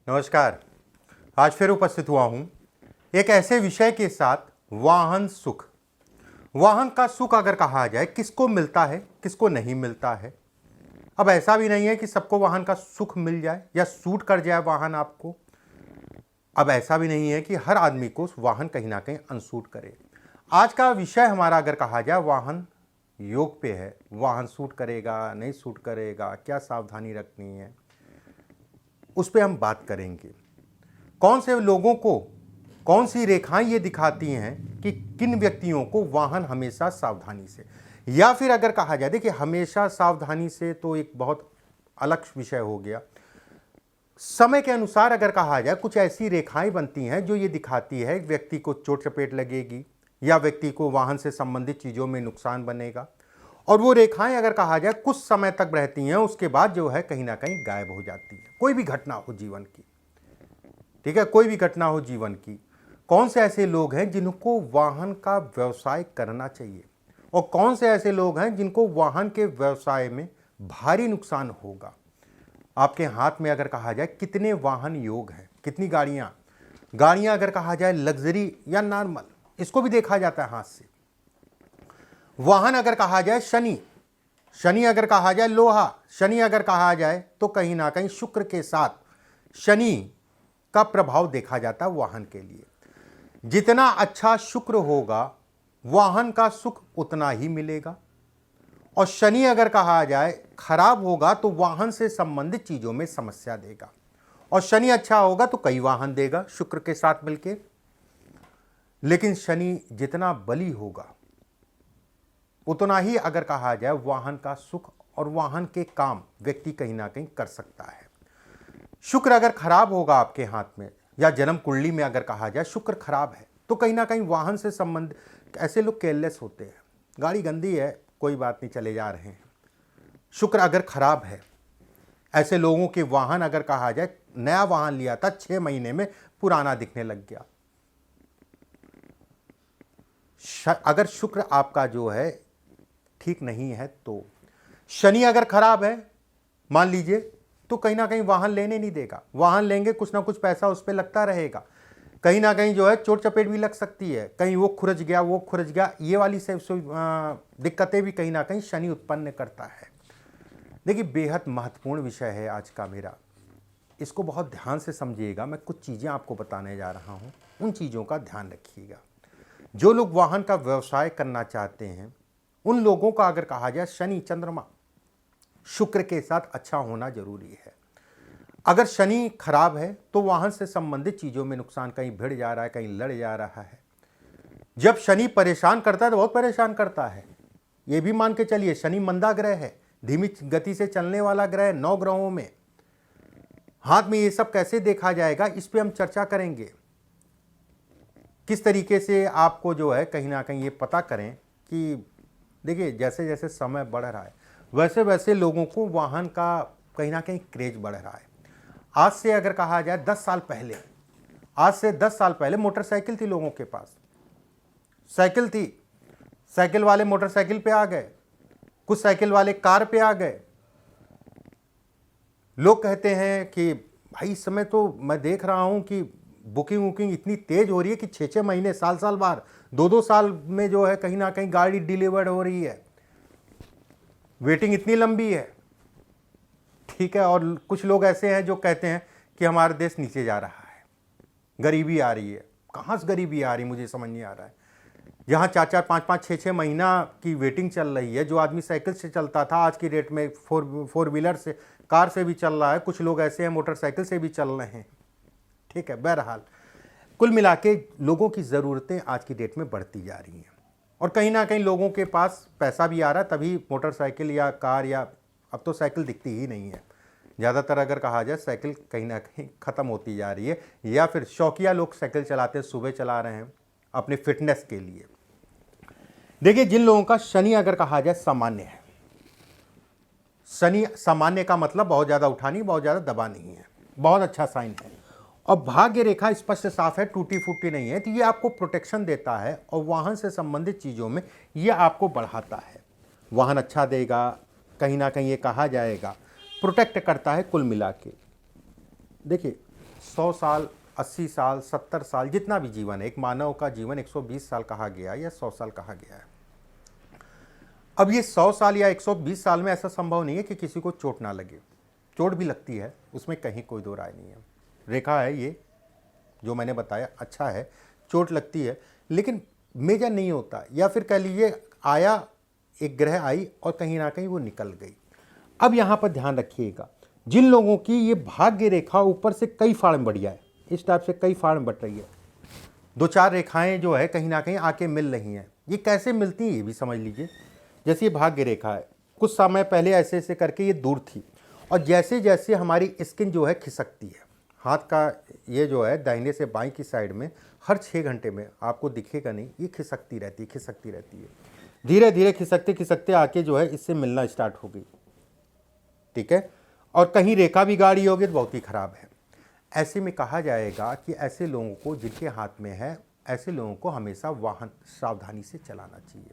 नमस्कार। आज फिर उपस्थित हुआ हूं एक ऐसे विषय के साथ, वाहन सुख। वाहन का सुख अगर कहा जाए, किसको मिलता है, किसको नहीं मिलता है। अब ऐसा भी नहीं है कि सबको वाहन का सुख मिल जाए या सूट कर जाए वाहन आपको। अब ऐसा भी नहीं है कि हर आदमी को वाहन कहीं ना कहीं अनसूट करे। आज का विषय हमारा अगर कहा जाए, वाहन योग पे है। वाहन सूट करेगा, नहीं सूट करेगा, क्या सावधानी रखनी है, उस पर हम बात करेंगे। कौन से लोगों को कौन सी रेखाएं ये दिखाती हैं कि किन व्यक्तियों को वाहन हमेशा सावधानी से, या फिर अगर कहा जाए, देखिए हमेशा सावधानी से तो एक बहुत अलग विषय हो गया। समय के अनुसार अगर कहा जाए, कुछ ऐसी रेखाएं बनती हैं जो ये दिखाती है व्यक्ति को चोट चपेट लगेगी या व्यक्ति को वाहन से संबंधित चीज़ों में नुकसान बनेगा। और वो रेखाएं अगर कहा जाए कुछ समय तक रहती हैं, उसके बाद जो है कहीं ना कहीं गायब हो जाती है। कोई भी घटना हो जीवन की, ठीक है, कोई भी घटना हो जीवन की। कौन से ऐसे लोग हैं जिनको वाहन का व्यवसाय करना चाहिए, और कौन से ऐसे लोग हैं जिनको वाहन के व्यवसाय में भारी नुकसान होगा। आपके हाथ में अगर कहा जाए कितने वाहन योग हैं, कितनी गाड़ियां अगर कहा जाए लग्जरी या नॉर्मल, इसको भी देखा जाता है हाथ से। वाहन अगर कहा जाए शनि अगर कहा जाए लोहा, शनि अगर कहा जाए तो कहीं ना कहीं शुक्र के साथ शनि का प्रभाव देखा जाता है वाहन के लिए। जितना अच्छा शुक्र होगा, वाहन का सुख उतना ही मिलेगा। और शनि अगर कहा जाए खराब होगा तो वाहन से संबंधित चीजों में समस्या देगा। और शनि अच्छा होगा तो कई वाहन देगा शुक्र के साथ मिलके। लेकिन शनि जितना बली होगा, उतना ही अगर कहा जाए वाहन का सुख और वाहन के काम व्यक्ति कहीं ना कहीं कर सकता है। शुक्र अगर खराब होगा आपके हाथ में, या जन्म कुंडली में अगर कहा जाए शुक्र खराब है, तो कहीं ना कहीं वाहन से संबंध, ऐसे लोग केयरलेस होते हैं, गाड़ी गंदी है कोई बात नहीं चले जा रहे हैं। शुक्र अगर खराब है, ऐसे लोगों के वाहन अगर कहा जाए, नया वाहन लिया था 6 महीने में पुराना दिखने लग गया। अगर शुक्र आपका जो है ठीक नहीं है, तो शनि अगर खराब है मान लीजिए, तो कहीं ना कहीं वाहन लेने नहीं देगा। वाहन लेंगे कुछ ना कुछ पैसा उस पर लगता रहेगा, कहीं ना कहीं जो है चोट चपेट भी लग सकती है, कहीं वो खुरच गया वो खुरच गया, ये वाली से दिक्कतें भी कहीं ना कहीं शनि उत्पन्न करता है। देखिए बेहद महत्वपूर्ण विषय है आज का मेरा, इसको बहुत ध्यान से समझिएगा। मैं कुछ चीज़ें आपको बताने जा रहा हूँ, उन चीज़ों का ध्यान रखिएगा। जो लोग वाहन का व्यवसाय करना चाहते हैं, उन लोगों का अगर कहा जाए शनि चंद्रमा शुक्र के साथ अच्छा होना जरूरी है। अगर शनि खराब है तो वाहन से संबंधित चीज़ों में नुकसान, कहीं भिड़ जा रहा है, कहीं लड़ जा रहा है। जब शनि परेशान करता है तो बहुत परेशान करता है। ये भी मान के चलिए शनि मंदा ग्रह है, धीमी गति से चलने वाला ग्रह, 9 ग्रहों में। हाथ में ये सब कैसे देखा जाएगा, इस पर हम चर्चा करेंगे। किस तरीके से आपको जो है कहीं ना कहीं ये पता करें कि देखिए जैसे जैसे समय बढ़ रहा है, वैसे वैसे लोगों को वाहन का कहीं ना कहीं क्रेज बढ़ रहा है। आज से अगर कहा जाए 10 साल पहले, आज से 10 साल पहले मोटरसाइकिल थी लोगों के पास, साइकिल थी, साइकिल वाले मोटरसाइकिल पे आ गए, कुछ साइकिल वाले कार पे आ गए। लोग कहते हैं कि भाई इस समय तो मैं देख रहा हूं कि बुकिंग इतनी तेज हो रही है कि 6-6 महीने, साल बाद, 2-2 साल में जो है कहीं ना कहीं गाड़ी डिलीवर्ड हो रही है, वेटिंग इतनी लंबी है, ठीक है। और कुछ लोग ऐसे हैं जो कहते हैं कि हमारा देश नीचे जा रहा है, गरीबी आ रही है। कहाँ से गरीबी आ रही, मुझे समझ नहीं आ रहा है। जहाँ 4-4, 5-5, 6-6 महीना की वेटिंग चल रही है, जो आदमी साइकिल से चलता था आज की डेट में फोर व्हीलर से, कार से भी चल रहा है, कुछ लोग ऐसे हैं मोटरसाइकिल से भी चल रहे हैं, ठीक है। बहरहाल कुल मिला के लोगों की ज़रूरतें आज की डेट में बढ़ती जा रही हैं, और कहीं ना कहीं लोगों के पास पैसा भी आ रहा है, तभी मोटरसाइकिल या कार, या अब तो साइकिल दिखती ही नहीं है ज़्यादातर। अगर कहा जाए साइकिल कहीं ना कहीं ख़त्म होती जा रही है, या फिर शौकिया लोग साइकिल चलाते हैं, सुबह चला रहे हैं अपने फिटनेस के लिए। देखिए जिन लोगों का शनि अगर कहा जाए सामान्य है, शनि सामान्य का मतलब बहुत ज़्यादा उठा नहीं, बहुत ज़्यादा दबा नहीं है, बहुत अच्छा साइन है। और भाग्य रेखा स्पष्ट साफ है, टूटी फूटी नहीं है, तो ये आपको प्रोटेक्शन देता है, और वाहन से संबंधित चीज़ों में ये आपको बढ़ाता है। वाहन अच्छा देगा, कहीं ना कहीं ये कहा जाएगा प्रोटेक्ट करता है कुल मिला के। देखिए 100 साल, 80 साल, 70 साल, जितना भी जीवन है, एक मानव का जीवन 120 साल कहा गया है या 100 साल कहा गया है। अब ये 100 साल या 120 साल में ऐसा संभव नहीं है कि किसी को चोट ना लगे। चोट भी लगती है, उसमें कहीं कोई दो राय नहीं है। रेखा है ये जो मैंने बताया, अच्छा है, चोट लगती है लेकिन मेजर नहीं होता, या फिर कह लीजिए आया, एक ग्रह आई और कहीं ना कहीं वो निकल गई। अब यहाँ पर ध्यान रखिएगा, जिन लोगों की ये भाग्य रेखा ऊपर से कई फाड़ में बढ़िया है, इस टाइप से कई फाड़ में बट रही है, 2-4 रेखाएं जो है कहीं ना कहीं आके मिल रही हैं, ये कैसे मिलती हैं ये भी समझ लीजिए। जैसे ये भाग्य रेखा है, कुछ समय पहले ऐसे ऐसे करके ये दूर थी, और जैसे जैसे हमारी स्किन जो है खिसकती है, हाथ का ये जो है दाहिने से बाएं की साइड में हर 6 घंटे में आपको दिखेगा नहीं, ये खिसकती रहती है, खिसकती रहती है, धीरे धीरे खिसकते खिसकते आके जो है इससे मिलना स्टार्ट हो गई, ठीक है। और कहीं रेखा भी गाढ़ी होगी तो बहुत ही खराब है। ऐसे में कहा जाएगा कि ऐसे लोगों को जिनके हाथ में है, ऐसे लोगों को हमेशा वाहन सावधानी से चलाना चाहिए।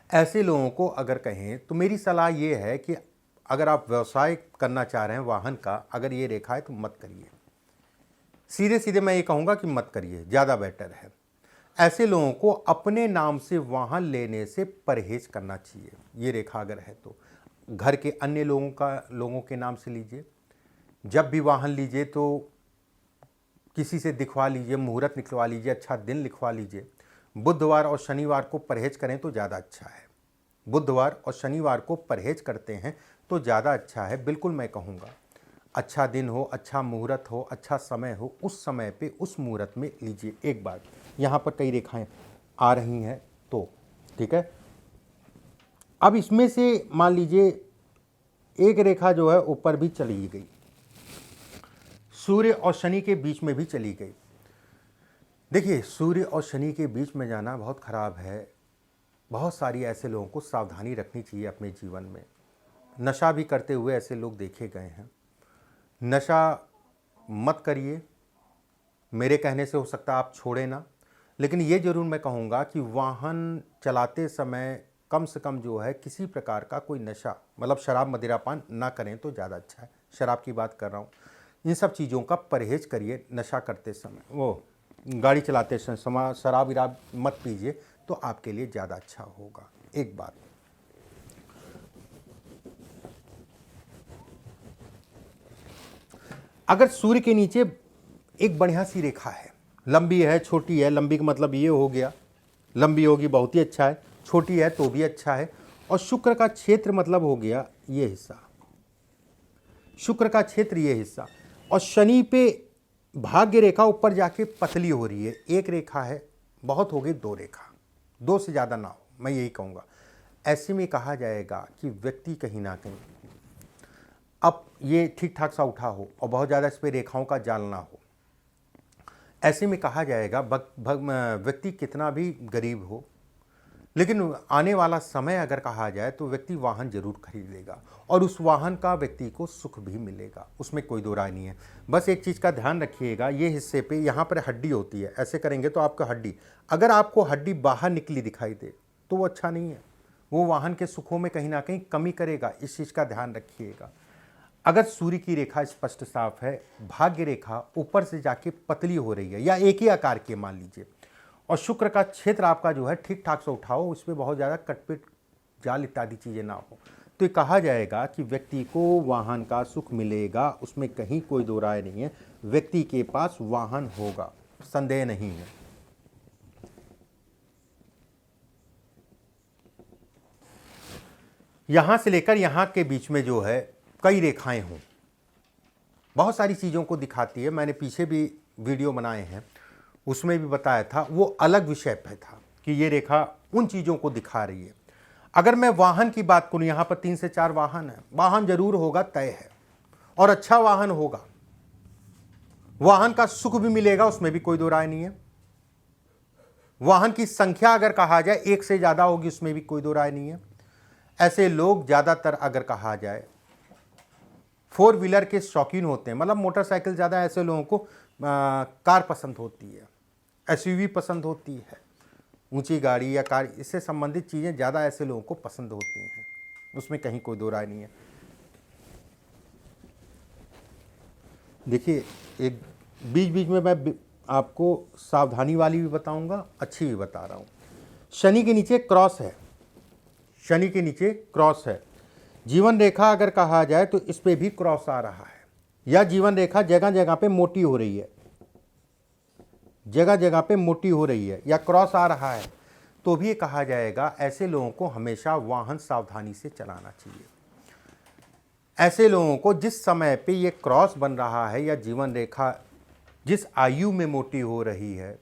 ऐसे लोगों को अगर कहें तो मेरी सलाह ये है कि अगर आप व्यवसाय करना चाह रहे हैं वाहन का, अगर ये रेखा है तो मत करिए। सीधे सीधे मैं ये कहूँगा कि मत करिए, ज़्यादा बेटर है। ऐसे लोगों को अपने नाम से वाहन लेने से परहेज करना चाहिए। ये रेखा अगर है तो घर के अन्य लोगों के नाम से लीजिए। जब भी वाहन लीजिए तो किसी से दिखवा लीजिए, मुहूर्त निकलवा लीजिए, अच्छा दिन लिखवा लीजिए। बुधवार और शनिवार को परहेज करें तो ज़्यादा अच्छा है। बुधवार और शनिवार को परहेज करते हैं तो ज़्यादा अच्छा है। बिल्कुल मैं कहूँगा अच्छा दिन हो, अच्छा मुहूर्त हो, अच्छा समय हो, उस समय पे उस मुहूर्त में लीजिए एक बार। यहाँ पर कई रेखाएं आ रही हैं तो ठीक है। अब इसमें से मान लीजिए एक रेखा जो है ऊपर भी चली गई, सूर्य और शनि के बीच में भी चली गई। देखिए सूर्य और शनि के बीच में जाना बहुत खराब है। बहुत सारी ऐसे लोगों को सावधानी रखनी चाहिए अपने जीवन में। नशा भी करते हुए ऐसे लोग देखे गए हैं। नशा मत करिए, मेरे कहने से हो सकता है आप छोड़ें ना, लेकिन ये ज़रूर मैं कहूँगा कि वाहन चलाते समय कम से कम जो है किसी प्रकार का कोई नशा, मतलब शराब मदिरापान ना करें तो ज़्यादा अच्छा है। शराब की बात कर रहा हूँ, इन सब चीज़ों का परहेज करिए। नशा करते समय, वो गाड़ी चलाते समय शराब विराब मत पीजिए तो आपके लिए ज़्यादा अच्छा होगा। एक बात, अगर सूर्य के नीचे एक बढ़िया सी रेखा है, लंबी है, छोटी है, लंबी का मतलब ये हो गया, लंबी होगी बहुत ही अच्छा है, छोटी है तो भी अच्छा है। और शुक्र का क्षेत्र मतलब हो गया ये हिस्सा, शुक्र का क्षेत्र ये हिस्सा, और शनि पे भाग्य रेखा ऊपर जाके पतली हो रही है। एक रेखा है, बहुत हो गई 2 रेखा, 2 से ज़्यादा ना हो, मैं यही कहूँगा। ऐसे में कहा जाएगा कि व्यक्ति कहीं ना कहीं अब ये ठीक ठाक सा उठा हो और बहुत ज़्यादा इस पर रेखाओं का जाल ना हो। ऐसे में कहा जाएगा व्यक्ति कितना भी गरीब हो, लेकिन आने वाला समय अगर कहा जाए तो व्यक्ति वाहन जरूर खरीद लेगा और उस वाहन का व्यक्ति को सुख भी मिलेगा, उसमें कोई दो राय नहीं है। बस एक चीज़ का ध्यान रखिएगा, ये हिस्से पे यहाँ पर हड्डी होती है, ऐसे करेंगे तो आपका हड्डी, अगर आपको हड्डी बाहर निकली दिखाई दे तो वो अच्छा नहीं है, वो वाहन के सुखों में कहीं ना कहीं कमी करेगा। इस चीज़ का ध्यान रखिएगा। अगर सूर्य की रेखा स्पष्ट साफ है, भाग्य रेखा ऊपर से जाके पतली हो रही है या एक ही आकार की मान लीजिए, और शुक्र का क्षेत्र आपका जो है ठीक ठाक से उठाओ, उसमें बहुत ज़्यादा कटपिट जाल इत्यादि चीज़ें ना हो, तो ये कहा जाएगा कि व्यक्ति को वाहन का सुख मिलेगा, उसमें कहीं कोई दो राय नहीं है। व्यक्ति के पास वाहन होगा, संदेह नहीं है। यहां से लेकर यहां के बीच में जो है कई रेखाएं हों, बहुत सारी चीज़ों को दिखाती है। मैंने पीछे भी वीडियो बनाए हैं, उसमें भी बताया था, वो अलग विषय पे था कि ये रेखा उन चीज़ों को दिखा रही है। अगर मैं वाहन की बात करूँ, यहाँ पर 3 से 4 वाहन है, वाहन जरूर होगा, तय है, और अच्छा वाहन होगा, वाहन का सुख भी मिलेगा, उसमें भी कोई दो राय नहीं है। वाहन की संख्या अगर कहा जाए 1 से ज़्यादा होगी, उसमें भी कोई दो राय नहीं है। ऐसे लोग ज़्यादातर अगर कहा जाए 4 व्हीलर के शौकीन होते हैं, मतलब मोटरसाइकिल ज़्यादा, ऐसे लोगों को कार पसंद होती है, एसयूवी पसंद होती है, ऊंची गाड़ी या कार, इससे संबंधित चीज़ें ज़्यादा ऐसे लोगों को पसंद होती हैं, उसमें कहीं कोई दो राय नहीं है। देखिए, एक बीच बीच में मैं आपको सावधानी वाली भी बताऊंगा, अच्छी भी बता रहा हूँ। शनि के नीचे क्रॉस है, शनि के नीचे क्रॉस है। जीवन रेखा अगर कहा जाए तो इस पे भी क्रॉस आ रहा है, या जीवन रेखा जगह जगह पे मोटी हो रही है, जगह जगह पे मोटी हो रही है, या क्रॉस आ रहा है, तो भी कहा जाएगा ऐसे लोगों को हमेशा वाहन सावधानी से चलाना चाहिए। ऐसे लोगों को जिस समय पे ये क्रॉस बन रहा है, या जीवन रेखा जिस आयु में मोटी हो रही है,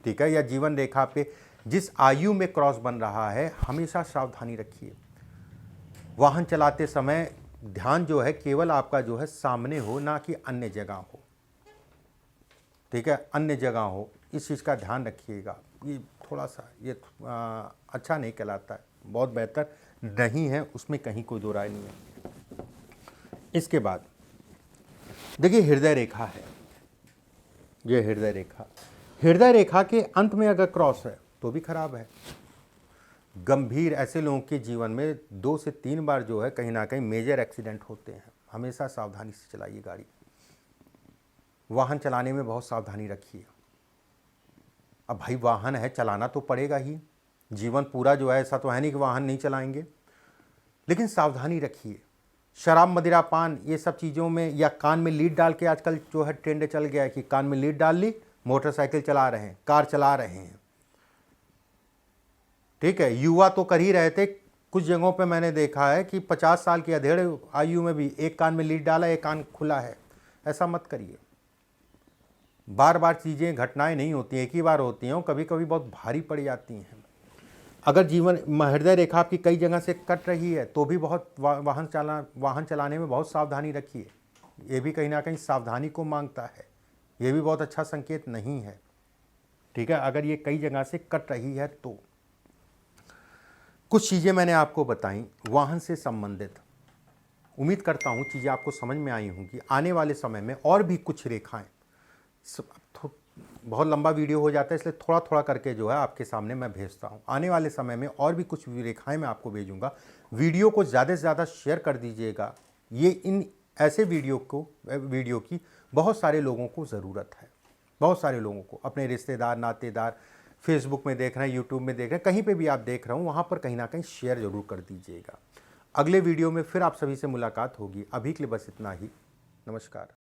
ठीक है, या जीवन रेखा पे जिस आयु में क्रॉस बन रहा है, हमेशा सावधानी रखिए। वाहन चलाते समय ध्यान जो है केवल आपका जो है सामने हो, ना कि अन्य जगह हो, ठीक है, अन्य जगह हो, इस चीज़ का ध्यान रखिएगा। ये थोड़ा सा ये अच्छा नहीं कहलाता है, बहुत बेहतर नहीं है, उसमें कहीं कोई दो राय नहीं है। इसके बाद देखिए, हृदय रेखा है, ये हृदय रेखा, हृदय रेखा के अंत में अगर क्रॉस है तो भी खराब है। गंभीर ऐसे लोगों के जीवन में 2 से 3 बार जो है कहीं ना कहीं मेजर एक्सीडेंट होते हैं। हमेशा सावधानी से चलाइए गाड़ी, वाहन चलाने में बहुत सावधानी रखिए। अब भाई वाहन है, चलाना तो पड़ेगा ही, जीवन पूरा जो है ऐसा तो है नहीं कि वाहन नहीं चलाएंगे, लेकिन सावधानी रखिए। शराब, मदिरा, पान, ये सब चीज़ों में, या कान में लीड डाल के, आजकल जो है ट्रेंड चल गया है कि कान में लीड डाल ली, मोटरसाइकिल चला रहे हैं, कार चला रहे हैं, ठीक है। युवा तो कर ही रहे थे, कुछ जगहों पे मैंने देखा है कि 50 साल की अधेड़ आयु में भी एक कान में लीड डाला, एक कान खुला है। ऐसा मत करिए। बार बार चीज़ें, घटनाएं नहीं होती, एक ही बार होती हैं, कभी कभी बहुत भारी पड़ जाती हैं। अगर जीवन हृदय रेखा आपकी कई जगह से कट रही है तो भी बहुत वाहन चलाने में बहुत सावधानी रखिए। ये भी कहीं ना कहीं सावधानी को मांगता है, ये भी बहुत अच्छा संकेत नहीं है, ठीक है, अगर ये कई जगह से कट रही है तो। कुछ चीज़ें मैंने आपको बताई वाहन से संबंधित, उम्मीद करता हूँ चीज़ें आपको समझ में आई होंगी। आने वाले समय में और भी कुछ रेखाएं, बहुत लंबा वीडियो हो जाता है इसलिए थोड़ा थोड़ा करके जो है आपके सामने मैं भेजता हूँ। आने वाले समय में और भी कुछ रेखाएं मैं आपको भेजूंगा। वीडियो को ज़्यादा से ज़्यादा शेयर कर दीजिएगा। ये इन ऐसे वीडियो की बहुत सारे लोगों को ज़रूरत है, बहुत सारे लोगों को, अपने रिश्तेदार, नातेदार, फेसबुक में देख रहे हैं, यूट्यूब में देख रहे हैं, कहीं पे भी आप देख रहे हो, वहाँ पर कहीं ना कहीं शेयर ज़रूर कर दीजिएगा। अगले वीडियो में फिर आप सभी से मुलाकात होगी। अभी के लिए बस इतना ही। नमस्कार।